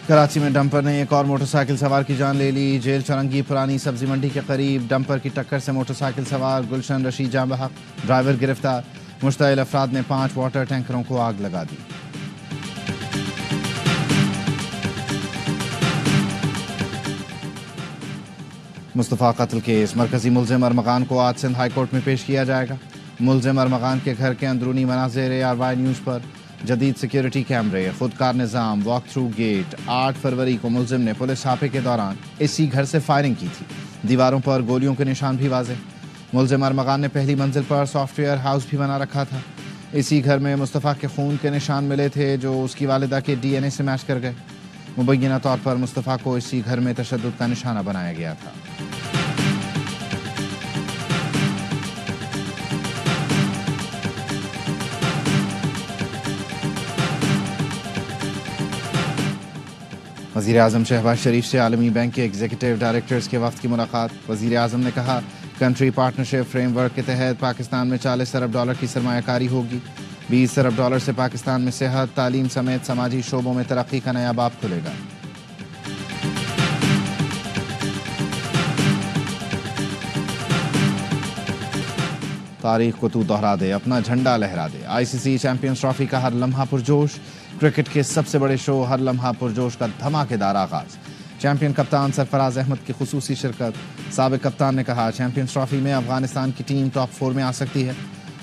کراچی میں ڈمپر نے ایک اور موٹر سائیکل سوار کی جان لے لی۔ جیل چرنگی پرانی سبزی منڈی کے قریب ڈمپر کی ٹکر سے موٹر سائیکل سوار گلشن رشید جاں بحق، ڈرائیور گرفتار۔ مشتعل افراد نے 5 واٹر ٹینکروں کو آگ لگا دی۔ مصطفیٰ قتل کیس، مرکزی ملزم ارمغان کو آج سندھ ہائی کورٹ میں پیش کیا جائے گا۔ ملزم ارمغان کے گھر کے اندرونی مناظر ARY نیوز پر، جدید سیکیورٹی کیمرے، خودکار نظام، واک تھرو گیٹ۔ 8 فروری کو ملزم نے پولیس چھاپے کے دوران اسی گھر سے فائرنگ کی تھی۔ دیواروں پر گولیوں کے نشان بھی واضح۔ ملزم ارمغان نے پہلی منزل پر سافٹ ویئر ہاؤس بھی بنا رکھا تھا۔ اسی گھر میں مصطفیٰ کے خون کے نشان ملے تھے جو اس کی والدہ کے DNA سے میچ کر گئے۔ مبینہ طور پر مصطفیٰ کو اسی گھر میں تشدد کا نشانہ بنایا گیا تھا۔ وزیر اعظم شہباز شریف سے عالمی بینک کے ایگزیکٹو ڈائریکٹرز کے وفد کی ملاقات۔ وزیر اعظم نے کہا کنٹری پارٹنرشپ فریم ورک کے تحت پاکستان میں $40 ارب کی سرمایہ کاری ہوگی۔ $20 ارب سے پاکستان میں صحت، تعلیم سمیت سماجی شعبوں میں ترقی کا نیا باب کھلے گا۔ تاریخ کو تو دہرا دے، اپنا جھنڈا لہرا دے۔ ICC چیمپئنز ٹرافی کا ہر لمحہ پرجوش۔ کرکٹ کے سب سے بڑے شو ہر لمحہ پرجوش کا دھماکے دار آغاز۔ چیمپئن کپتان سرفراز احمد کی خصوصی شرکت۔ سابق کپتان نے کہا چیمپئنز ٹرافی میں افغانستان کی ٹیم ٹاپ 4 میں آ سکتی ہے۔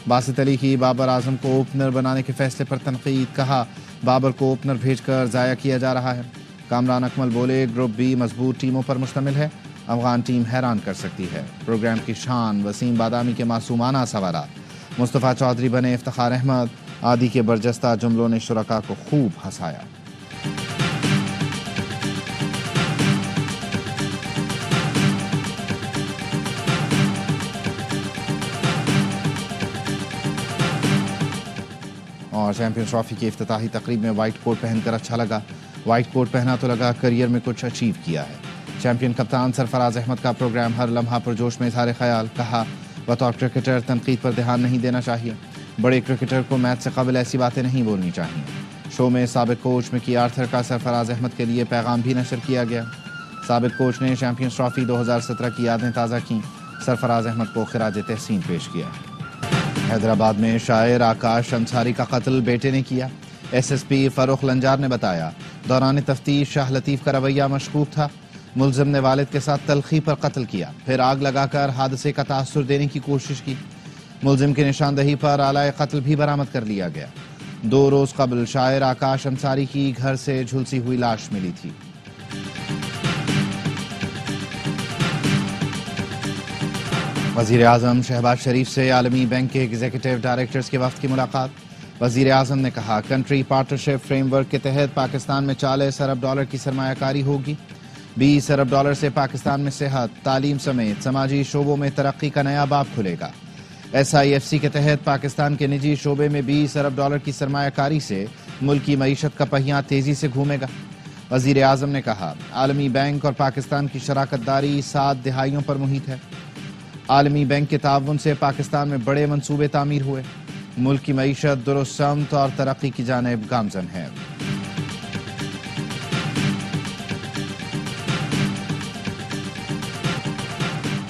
باسط علی کی بابر اعظم کو اوپنر بنانے کے فیصلے پر تنقید، کہا بابر کو اوپنر بھیج کر ضائع کیا جا رہا ہے۔ کامران اکمل بولے گروپ بی مضبوط ٹیموں پر مشتمل ہے، افغان ٹیم حیران کر سکتی ہے۔ پروگرام کی شان، وسیم بادامی کے معصومانہ سوالات۔ مصطفیٰ چودھری بنے افتخار احمد، عادی کے برجستہ جملوں نے شرکاء کو خوب ہنسایا۔ اور چیمپئنز ٹرافی کی افتتاحی تقریب میں وائٹ کوٹ پہن کر اچھا لگا۔ وائٹ کوٹ پہنا تو لگا کریئر میں کچھ اچیو کیا ہے۔ چیمپئن کپتان سرفراز احمد کا پروگرام ہر لمحہ پرجوش میں اظہار خیال، کہا بطور کرکٹر تنقید پر دھیان نہیں دینا چاہیے۔ بڑے کرکٹر کو میچ سے قبل ایسی باتیں نہیں بولنی چاہیے۔ شو میں سابق کوچ مکی آرتھر کا سرفراز احمد کے لیے پیغام بھی نشر کیا گیا۔ سابق کوچ نے چیمپئنز ٹرافی 2017 کی یادیں تازہ کیں، سرفراز احمد کو خراج تحسین پیش کیا۔ حیدرآباد میں شاعر آکاش انصاری کا قتل بیٹے نے کیا۔ SSP فاروق لنجار نے بتایا دوران تفتیش شاہ لطیف کا رویہ مشکوک تھا۔ ملزم نے والد کے ساتھ تلخی پر قتل کیا، پھر آگ لگا کر حادثے کا تاثر دینے کی کوشش کی۔ ملزم کی نشاندہی پر آلہ قتل بھی برآمد کر لیا گیا۔ 2 روز قبل شاعر آکاش انصاری کی گھر سے جھلسی ہوئی لاش ملی تھی۔ وزیر اعظم شہباز شریف سے عالمی بینک کے ایگزیکٹو ڈائریکٹرز کے وفد کی ملاقات۔ وزیر اعظم نے کہا کنٹری پارٹنرشپ فریم ورک کے تحت پاکستان میں $40 ارب کی سرمایہ کاری ہوگی۔ $20 ارب سے پاکستان میں صحت، تعلیم سمیت سماجی شعبوں میں ترقی کا نیا باب کھلے گا۔ SIFC کے تحت پاکستان کے نجی شعبے میں $20 ارب کی سرمایہ کاری سے ملک کی معیشت کا پہیہ تیزی سے گھومے گا۔ وزیر اعظم نے کہا عالمی بینک اور پاکستان کی شراکت داری 7 دہائیوں پر محیط ہے۔ عالمی بینک کے تعاون سے پاکستان میں بڑے منصوبے تعمیر ہوئے، ملک کی معیشت درست سمت اور ترقی کی جانب گامزن ہے۔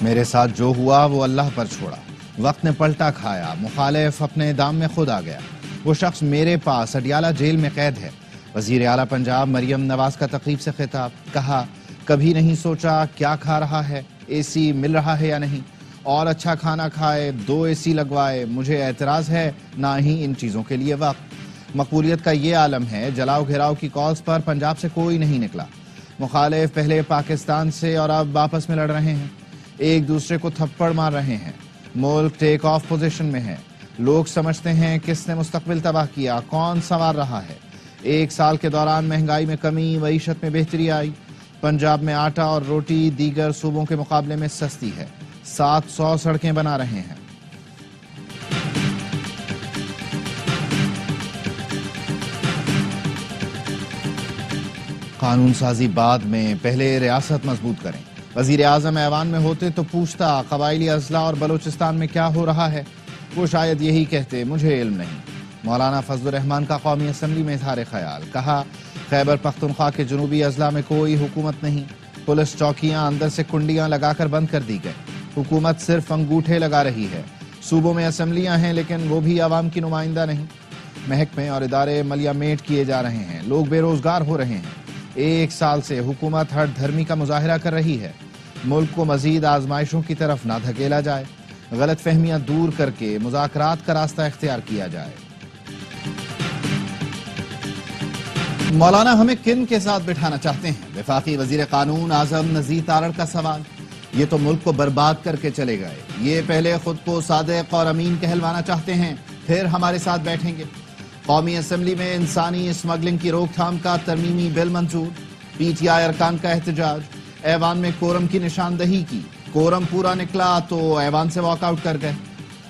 میرے ساتھ جو ہوا وہ اللہ پر چھوڑا، وقت نے پلٹا کھایا، مخالف اپنے دام میں خود آ گیا، وہ شخص میرے پاس اڈیالہ جیل میں قید ہے۔ وزیر اعلیٰ پنجاب مریم نواز کا تقریب سے خطاب، کہا کبھی نہیں سوچا کیا کھا رہا ہے، AC مل رہا ہے یا نہیں، اور اچھا کھانا کھائے، 2 AC لگوائے، مجھے اعتراض ہے نہ ہی ان چیزوں کے لیے وقت۔ مقبولیت کا یہ عالم ہے، جلاؤ گھراؤ کی کالز پر پنجاب سے کوئی نہیں نکلا۔ مخالف پہلے پاکستان سے اور اب آپس میں لڑ رہے ہیں، ایک دوسرے کو تھپڑ مار رہے ہیں، ملک ٹیک آف پوزیشن میں ہے۔ لوگ سمجھتے ہیں کس نے مستقبل تباہ کیا، کون سنوار رہا ہے۔ 1 سال کے دوران مہنگائی میں کمی، معیشت میں بہتری آئی۔ پنجاب میں آٹا اور روٹی دیگر صوبوں کے مقابلے میں سستی ہے، 700 سڑکیں بنا رہے ہیں۔ قانون سازی بعد میں، پہلے ریاست مضبوط کریں۔ وزیر اعظم ایوان میں ہوتے تو پوچھتا قبائلی اضلاع اور بلوچستان میں کیا ہو رہا ہے، وہ شاید یہی کہتے مجھے علم نہیں۔ مولانا فضل الرحمان کا قومی اسمبلی میں اظہار خیال، کہا خیبر پختونخوا کے جنوبی اضلاع میں کوئی حکومت نہیں، پولیس چوکیاں اندر سے کنڈیاں لگا کر بند کر دی گئی، حکومت صرف انگوٹھے لگا رہی ہے، صوبوں میں اسمبلیاں ہیں لیکن وہ بھی عوام کی نمائندہ نہیں، محکمے اور ادارے ملیا میٹ کیے جا رہے ہیں، لوگ بے روزگار ہو رہے ہیں، 1 سال سے حکومت ہٹ دھرمی کا مظاہرہ کر رہی ہے، ملک کو مزید آزمائشوں کی طرف نہ دھکیلا جائے، غلط فہمیاں دور کر کے مذاکرات کا راستہ اختیار کیا جائے۔ مولانا ہمیں کن کے ساتھ بٹھانا چاہتے ہیں؟ وفاقی وزیر قانون اعظم نذیر تارڑ کا سوال۔ یہ تو ملک کو برباد کر کے چلے گئے، یہ پہلے خود کو صادق اور امین کہلوانا چاہتے ہیں، پھر ہمارے ساتھ بیٹھیں گے۔ قومی اسمبلی میں انسانی اسمگلنگ کی روک تھام کا ترمیمی بل منظور، پی ٹی آئی ارکان کا احتجاج، ایوان میں کورم کی نشاندہی کی، کورم پورا نکلا تو ایوان سے واک آؤٹ کر گئے۔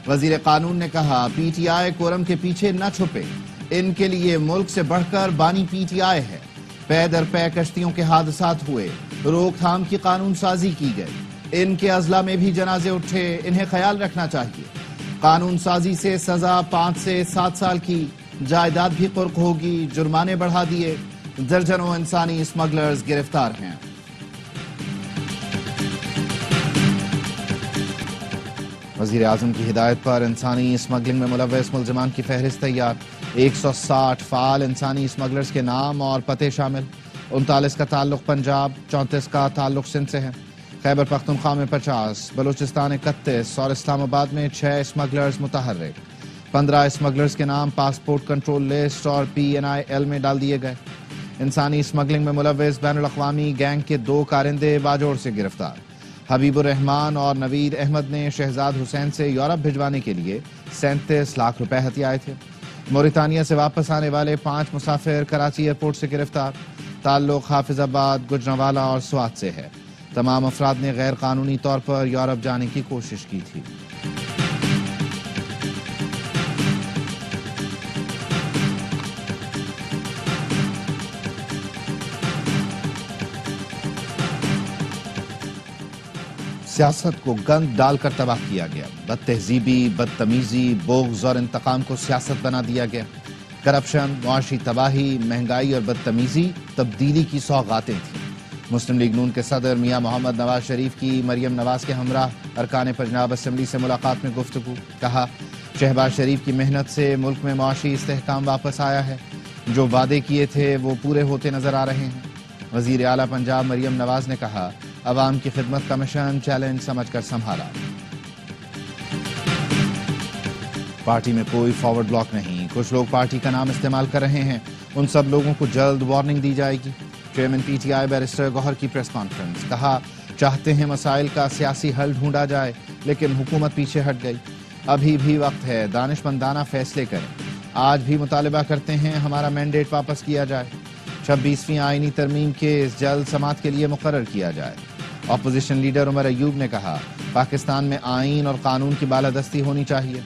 وزیر قانون نے کہا پی ٹی آئی کورم کے پیچھے نہ چھپے، ان کے لیے ملک سے بڑھ کر بانی پی ٹی آئی ہے، پے در پے کشتیوں کے حادثات ہوئے، روک تھام کی قانون سازی کی گئی، ان کے اضلاع میں بھی جنازے اٹھے، انہیں خیال رکھنا چاہیے، قانون سازی سے سزا 5 سے 7 سال کی، جائیداد بھی قرق ہوگی، جرمانے بڑھا دیے، درجنوں انسانی اسمگلرز گرفتار ہیں۔ وزیر اعظم کی ہدایت پر انسانی اسمگلنگ میں ملوث ملزمان کی فہرست تیار، 160 فعال انسانی اسمگلرز کے نام اور پتے شامل، 39 کا تعلق پنجاب، 34 کا تعلق سندھ سے ہے، خیبر پختونخوا میں 50، بلوچستان 31 اور اسلام آباد میں 6 اسمگلرز متحرک، 15 اسمگلرز کے نام پاسپورٹ کنٹرول لسٹ اور PNIL میں ڈال دیے گئے۔ انسانی اسمگلنگ میں ملوث بین الاقوامی گینگ کے 2 کارندے باجوڑ سے گرفتار، حبیب الرحمان اور نوید احمد نے شہزاد حسین سے یورپ بھجوانے کے لیے 37 لاکھ روپے ہتھیائے تھے۔ موریتانیہ سے واپس آنے والے 5 مسافر کراچی ایئرپورٹ سے گرفتار، تعلق حافظ آباد، گجرانوالہ اور سوات سے ہے، تمام افراد نے غیر قانونی طور پر یورپ جانے کی کوشش کی تھی۔ سیاست کو گند ڈال کر تباہ کیا گیا، بد تہذیبی، بدتمیزی، بغض اور انتقام کو سیاست بنا دیا گیا، کرپشن، معاشی تباہی، مہنگائی اور بدتمیزی تبدیلی کی سوغاتیں تھیں۔ مسلم لیگ نون کے صدر میاں محمد نواز شریف کی مریم نواز کے ہمراہ ارکان پنجاب اسمبلی سے ملاقات میں گفتگو، کہا شہباز شریف کی محنت سے ملک میں معاشی استحکام واپس آیا ہے، جو وعدے کیے تھے وہ پورے ہوتے نظر آ رہے ہیں۔ وزیر اعلیٰ پنجاب مریم نواز نے کہا عوام کی خدمت کا مشن چیلنج سمجھ کر سنبھالا۔ پارٹی میں کوئی فارورڈ بلاک نہیں، کچھ لوگ پارٹی کا نام استعمال کر رہے ہیں، ان سب لوگوں کو جلد وارننگ دی جائے گی۔ چیئرمین PTI بیرسٹر گوہر کی پریس کانفرنس، کہا چاہتے ہیں مسائل کا سیاسی حل ڈھونڈا جائے لیکن حکومت پیچھے ہٹ گئی، ابھی بھی وقت ہے، دانشمندانہ فیصلے کریں، آج بھی مطالبہ کرتے ہیں ہمارا مینڈیٹ واپس کیا جائے، 26ویں آئینی ترمیم کیس جلد سماعت کے لیے مقرر کیا جائے۔ اپوزیشن لیڈر عمر ایوب نے کہا پاکستان میں آئین اور قانون کی بالادستی ہونی چاہیے۔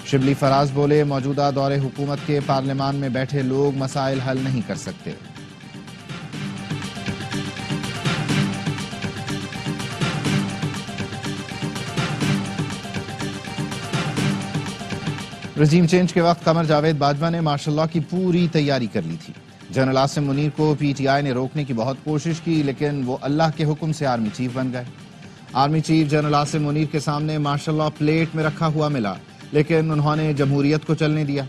شبلی فراز بولے موجودہ دور حکومت کے پارلیمان میں بیٹھے لوگ مسائل حل نہیں کر سکتے۔ رجیم چینج کے وقت قمر جاوید باجوہ نے مارشل لاء کی پوری تیاری کر لی تھی۔ جنرل عاصم منیر کو PTI نے روکنے کی بہت کوشش کی لیکن وہ اللہ کے حکم سے آرمی چیف بن گئے۔ Army chief general Asim Munir کے سامنے مارشل لاء پلیٹ میں رکھا ہوا ملا لیکن انہوں نے جمہوریت کو چلنے دیا۔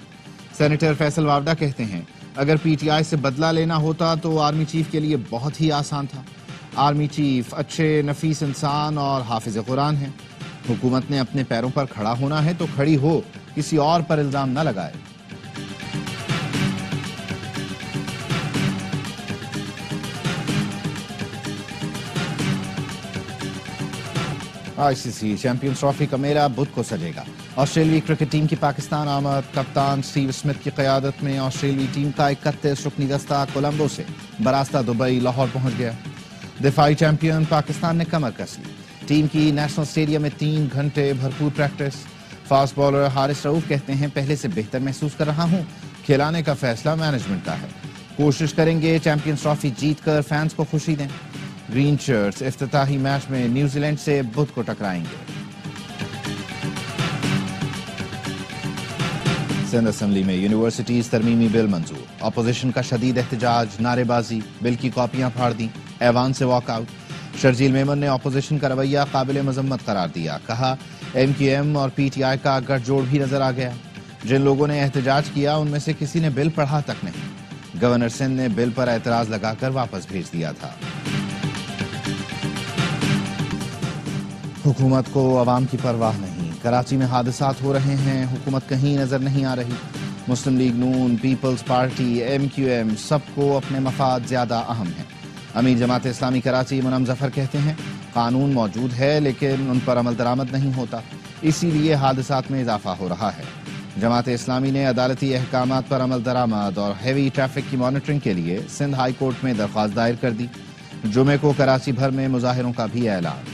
سینیٹر فیصل واوڈا کہتے ہیں اگر PTI سے بدلہ لینا ہوتا تو آرمی چیف کے لیے بہت ہی آسان تھا۔ آرمی چیف اچھے نفیس انسان اور حافظ قرآن ہیں، حکومت نے اپنے پیروں پر کھڑا ہونا ہے تو کھڑی ہو، کسی اور پر الزام نہ لگائے۔ ICC چیمپئنز ٹرافی کا میلہ بدھ کو سجے گا۔ آسٹریلوی کرکٹ ٹیم کی پاکستان آمد، کپتان اسٹیو اسمتھ کی قیادت میں آسٹریلوی ٹیم کا 31 رکنی دستہ کولمبو سے براستہ دبئی لاہور پہنچ گیا۔ دفاعی چیمپئن پاکستان نے کمر کس لی، ٹیم کی نیشنل اسٹیڈیم میں 3 گھنٹے بھرپور پریکٹس۔ فاسٹ بالر حارث رؤوف کہتے ہیں پہلے سے بہتر محسوس کر رہا ہوں، کھلانے کا فیصلہ مینجمنٹ کا ہے، کوشش کریں گے چیمپئنز ٹرافی جیت کر فینس کو خوشی دیں۔ گرین شرٹس افتتاحی میچ میں نیوزی لینڈ سے بدھ کو ٹکرائیں گے۔ سندھ اسمبلی میں یونیورسٹیز ترمیمی بل منظور، اپوزیشن کا شدید احتجاج، نعرے بازی، بل کی کاپیاں پھاڑ دیں، ایوان سے واک آؤٹ۔ شرجیل میمن نے اپوزیشن کا رویہ قابل مذمت قرار دیا، کہا ایم کیو ایم اور پی ٹی آئی کا گٹھ جوڑ بھی نظر آ گیا، جن لوگوں نے احتجاج کیا ان میں سے کسی نے بل پڑھا تک نہیں۔ گورنر سندھ نے بل پر اعتراض لگا کر واپس بھیج دیا تھا۔ حکومت کو عوام کی پرواہ نہیں، کراچی میں حادثات ہو رہے ہیں، حکومت کہیں نظر نہیں آ رہی۔ مسلم لیگ نون، پیپلز پارٹی، ایم کیو ایم سب کو اپنے مفاد زیادہ اہم ہیں۔ امیر جماعت اسلامی کراچی منم ظفر کہتے ہیں قانون موجود ہے لیکن ان پر عمل درآمد نہیں ہوتا، اسی لیے حادثات میں اضافہ ہو رہا ہے۔ جماعت اسلامی نے عدالتی احکامات پر عمل درآمد اور ہیوی ٹریفک کی مانیٹرنگ کے لیے سندھ ہائی کورٹ میں درخواست دائر کر دی۔ جمعے کو کراچی بھر میں مظاہروں کا بھی اعلان۔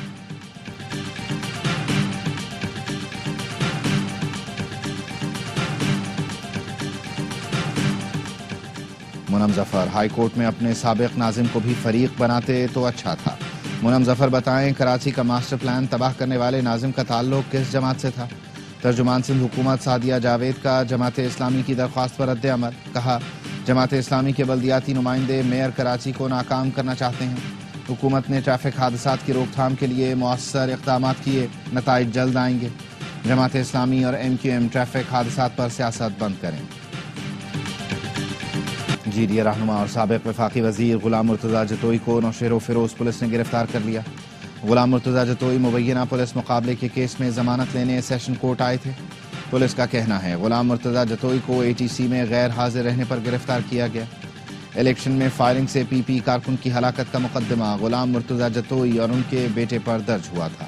منم ظفر ہائی کورٹ میں اپنے سابق ناظم کو بھی فریق بناتے تو اچھا تھا۔ منم ظفر بتائیں کراچی کا ماسٹر پلان تباہ کرنے والے ناظم کا تعلق کس جماعت سے تھا؟ ترجمان سندھ حکومت سعدیہ جاوید کا جماعت اسلامی کی درخواست پر رد عمل، کہا جماعت اسلامی کے بلدیاتی نمائندے میئر کراچی کو ناکام کرنا چاہتے ہیں۔ حکومت نے ٹریفک حادثات کی روک تھام کے لیے مؤثر اقدامات کیے، نتائج جلد آئیں گے۔ جماعت اسلامی اور ایم کیو ایم ٹریفک حادثات پر سیاست بند کریں۔ جی ڈی اے رہنما اور سابق وفاقی وزیر غلام مرتضیٰ جتوئی کو نوشہر و فیروز پولیس نے گرفتار کر لیا۔ غلام مرتضیٰ جتوئی مبینہ پولیس مقابلے کے کیس میں ضمانت لینے سیشن کورٹ آئے تھے۔ پولیس کا کہنا ہے غلام مرتضیٰ جتوئی کو اے ٹی سی میں غیر حاضر رہنے پر گرفتار کیا گیا۔ الیکشن میں فائرنگ سے پی پی کارکن کی ہلاکت کا مقدمہ غلام مرتضیٰ جتوئی اور ان کے بیٹے پر درج ہوا تھا۔